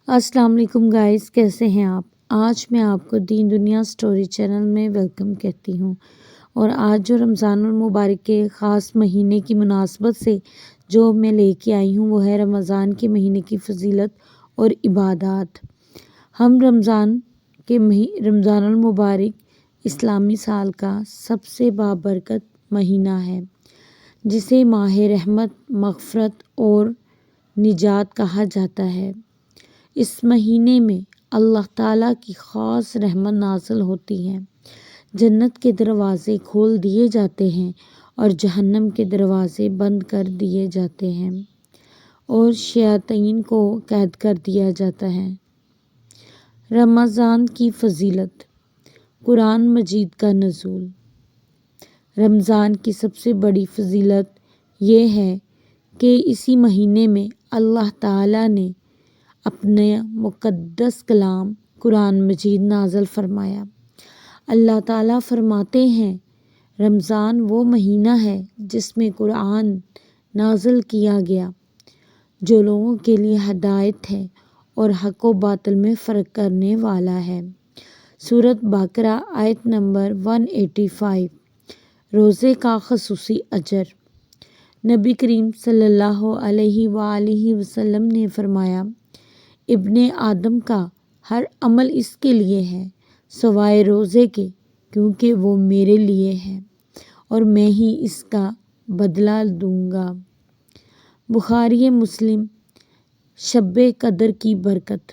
السلام علیکم گائز، کیسے ہیں آپ؟ آج میں آپ کو دین دنیا سٹوری چینل میں ویلکم کہتی ہوں، اور آج جو رمضان المبارک کے خاص مہینے کی مناسبت سے جو میں لے کے آئی ہوں وہ ہے رمضان کے مہینے کی فضیلت اور عبادات۔ ہم رمضان المبارک اسلامی سال کا سب سے بابرکت مہینہ ہے، جسے ماہ رحمت، مغفرت اور نجات کہا جاتا ہے۔ اس مہینے میں اللہ تعالیٰ کی خاص رحمت نازل ہوتی ہے، جنت کے دروازے کھول دیے جاتے ہیں اور جہنم کے دروازے بند کر دیے جاتے ہیں، اور شیاطین کو قید کر دیا جاتا ہے۔ رمضان کی فضیلت، قرآن مجید کا نزول۔ رمضان کی سب سے بڑی فضیلت یہ ہے کہ اسی مہینے میں اللہ تعالیٰ نے اپنا مقدس کلام قرآن مجید نازل فرمایا۔ اللہ تعالیٰ فرماتے ہیں، رمضان وہ مہینہ ہے جس میں قرآن نازل کیا گیا، جو لوگوں کے لیے ہدایت ہے اور حق و باطل میں فرق کرنے والا ہے۔ سورۃ بقرہ آیت نمبر 185۔ روزے کا خصوصی اجر۔ نبی کریم صلی اللہ علیہ وآلہ وسلم نے فرمایا، ابن آدم کا ہر عمل اس کے لیے ہے سوائے روزے کے، کیونکہ وہ میرے لیے ہے اور میں ہی اس کا بدلہ دوں گا۔ بخاری مسلم۔ شب قدر کی برکت۔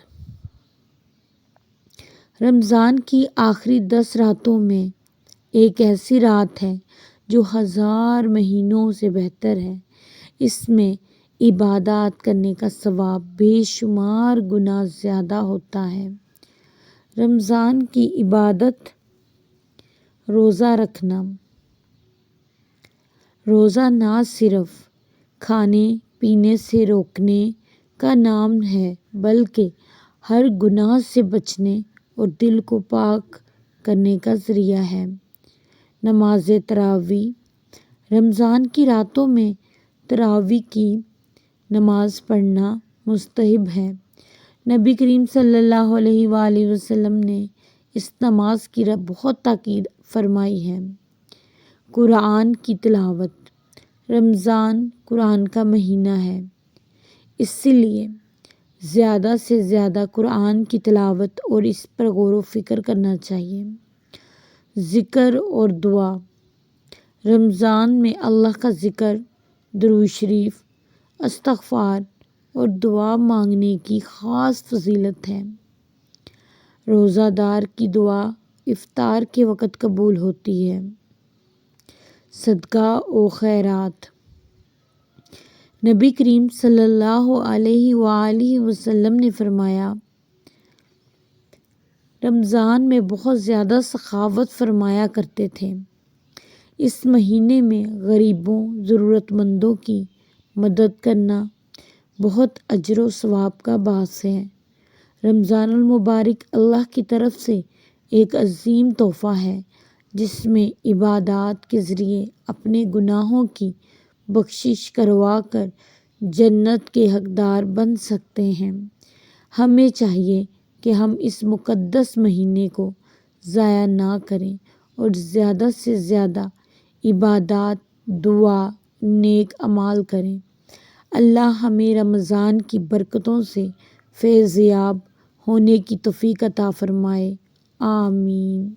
رمضان کی آخری 10 راتوں میں ایک ایسی رات ہے جو 1000 مہینوں سے بہتر ہے۔ اس میں عبادات کرنے کا ثواب بے شمار گنا زیادہ ہوتا ہے۔ رمضان کی عبادت۔ روزہ رکھنا۔ روزہ نہ صرف کھانے پینے سے روکنے کا نام ہے، بلکہ ہر گناہ سے بچنے اور دل کو پاک کرنے کا ذریعہ ہے۔ نماز تراویح۔ رمضان کی راتوں میں تراویح کی نماز پڑھنا مستحب ہے۔ نبی کریم صلی اللہ علیہ وآلہ وسلم نے اس نماز کی بہت تاکید فرمائی ہے۔ قرآن کی تلاوت۔ رمضان قرآن کا مہینہ ہے، اس لیے زیادہ سے زیادہ قرآن کی تلاوت اور اس پر غور و فکر کرنا چاہیے۔ ذکر اور دعا۔ رمضان میں اللہ کا ذکر، درود شریف، استغفار اور دعا مانگنے کی خاص فضیلت ہے۔ روزہ دار کی دعا افطار کے وقت قبول ہوتی ہے۔ صدقہ و خیرات۔ نبی کریم صلی اللہ علیہ وآلہ وسلم نے فرمایا، رمضان میں بہت زیادہ سخاوت فرمایا کرتے تھے۔ اس مہینے میں غریبوں، ضرورت مندوں کی مدد کرنا بہت اجر و ثواب کا باعث ہے۔ رمضان المبارک اللہ کی طرف سے ایک عظیم تحفہ ہے، جس میں عبادات کے ذریعے اپنے گناہوں کی بخشش کروا کر جنت کے حقدار بن سکتے ہیں۔ ہمیں چاہیے کہ ہم اس مقدس مہینے کو ضائع نہ کریں اور زیادہ سے زیادہ عبادات، دعا، نیک اعمال کریں۔ اللہ ہمیں رمضان کی برکتوں سے فیض یاب ہونے کی توفیق عطا فرمائے۔ آمین۔